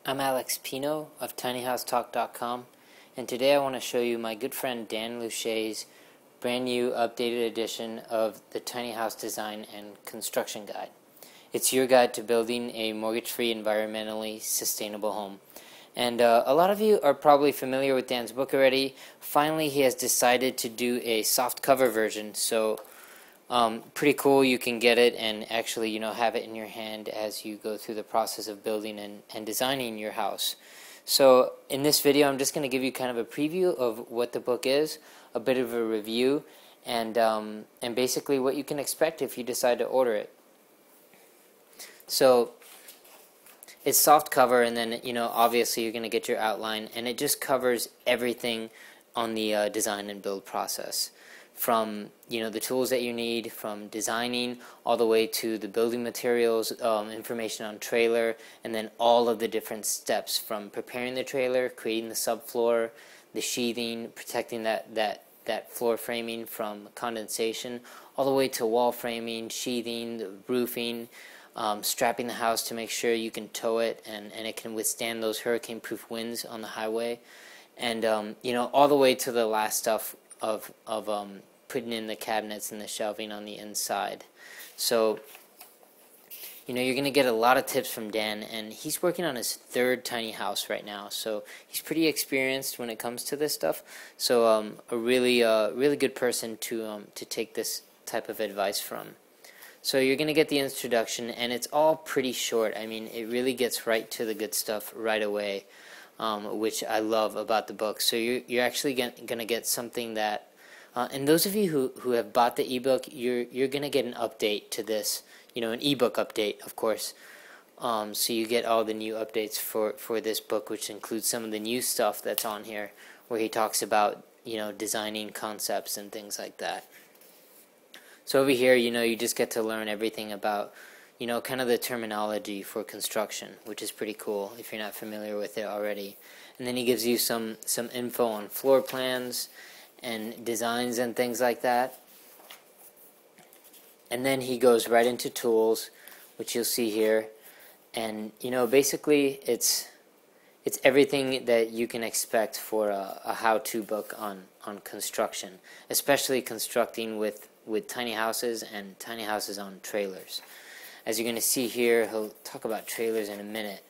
I'm Alex Pino of tinyhousetalk.com, and today I want to show you my good friend Dan Luche's brand new updated edition of the Tiny House Design and Construction Guide. It's your guide to building a mortgage-free, environmentally sustainable home. And a lot of you are probably familiar with Dan's book already. Finally, he has decided to do a softcover version, so pretty cool. You can get it and actually, have it in your hand as you go through the process of building and designing your house. So in this video, I'm just going to give you kind of a preview of what the book is, a bit of a review, and basically what you can expect if you decide to order it. So it's soft cover, and then obviously you're going to get your outline, and it just covers everything on the design and build process. From the tools that you need, from designing all the way to the building materials, information on trailer, and then all of the different steps from preparing the trailer, creating the subfloor, the sheathing, protecting that floor framing from condensation, all the way to wall framing, sheathing, the roofing, strapping the house to make sure you can tow it and it can withstand those hurricane-proof winds on the highway, and all the way to the last stuff of putting in the cabinets and the shelving on the inside. So you're going to get a lot of tips from Dan, and he's working on his third tiny house right now, so he's pretty experienced when it comes to this stuff. So a really good person to take this type of advice from. So you're going to get the introduction, and it's all pretty short. I mean, it really gets right to the good stuff right away. Which I love about the book. So you're actually going to get something that, and those of you who have bought the ebook, you're going to get an update to this, an ebook update, of course. So you get all the new updates for this book, which includes some of the new stuff that's on here, where he talks about designing concepts and things like that. So over here, you just get to learn everything about kind of the terminology for construction, which is pretty cool if you're not familiar with it already. And then he gives you some info on floor plans and designs and things like that. And then he goes right into tools, which you'll see here. And basically it's everything that you can expect for a how-to book on construction, especially constructing with tiny houses and tiny houses on trailers. As you're going to see here, he'll talk about trailers in a minute.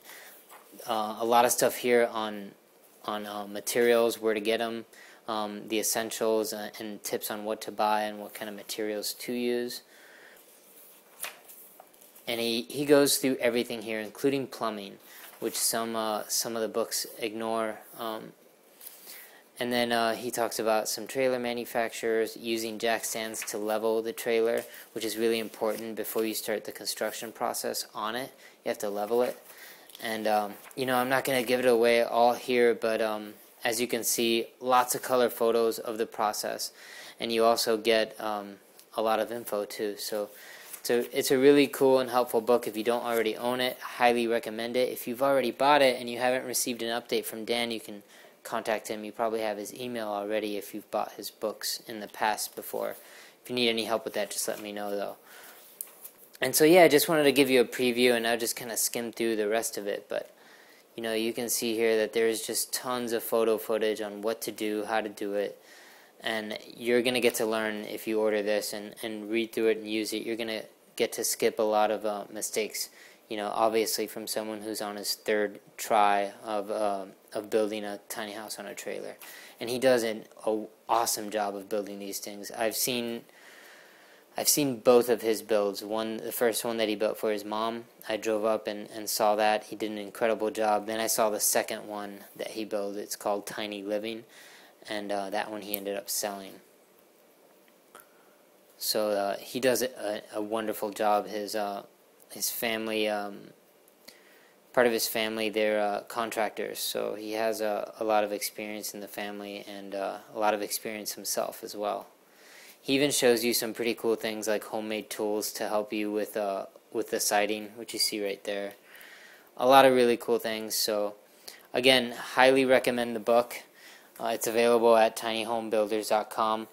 A lot of stuff here on materials, where to get them, the essentials, and tips on what to buy and what kind of materials to use. And he goes through everything here, including plumbing, which some of the books ignore. And then he talks about some trailer manufacturers using jack stands to level the trailer, which is really important before you start the construction process on it. You have to level it. And, I'm not going to give it away all here, but as you can see, lots of color photos of the process. And you also get a lot of info, too. So it's a really cool and helpful book. If you don't already own it, highly recommend it. If you've already bought it and you haven't received an update from Dan, you can contact him. You probably have his email already if you've bought his books in the past before. If you need any help with that, just let me know, though. And so, yeah, I just wanted to give you a preview, and I'll just kind of skim through the rest of it. But, you can see here that there's just tons of photo footage on what to do, how to do it. And you're going to get to learn if you order this and read through it and use it. You're going to get to skip a lot of mistakes. Obviously from someone who's on his third try of building a tiny house on a trailer. And he does an awesome job of building these things. I've seen both of his builds. The first one that he built for his mom, I drove up and saw that. He did an incredible job. Then I saw the second one that he built. It's called Tiny Living, and that one he ended up selling. So he does a wonderful job. His family, part of his family, they're contractors, so he has a lot of experience in the family and a lot of experience himself as well. He even shows you some pretty cool things like homemade tools to help you with the siding, which you see right there. A lot of really cool things. So again, highly recommend the book. It's available at tinyhomebuilders.com.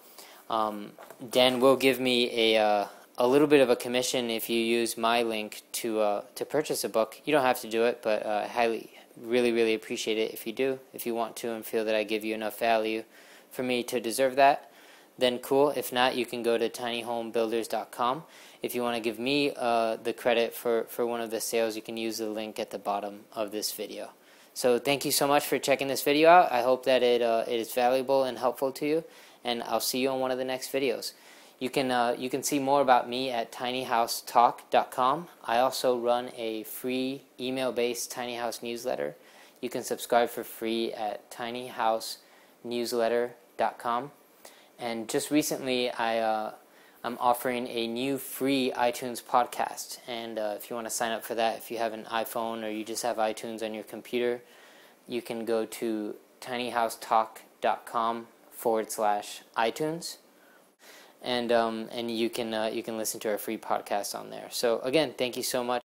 Dan will give me a a little bit of a commission if you use my link to purchase a book. You don't have to do it, but I really appreciate it if you do. If you want to and feel that I give you enough value for me to deserve that, then cool. If not, you can go to tinyhomebuilders.com. If you want to give me the credit for one of the sales, you can use the link at the bottom of this video. So thank you so much for checking this video out. I hope that it is valuable and helpful to you, and I'll see you on one of the next videos. You can see more about me at tinyhousetalk.com. I also run a free email-based tiny house newsletter. You can subscribe for free at tinyhousenewsletter.com. And just recently, I'm offering a new free iTunes podcast. And if you want to sign up for that, if you have an iPhone or you just have iTunes on your computer, you can go to tinyhousetalk.com/iTunes. And you can listen to our free podcast on there. So again, thank you so much.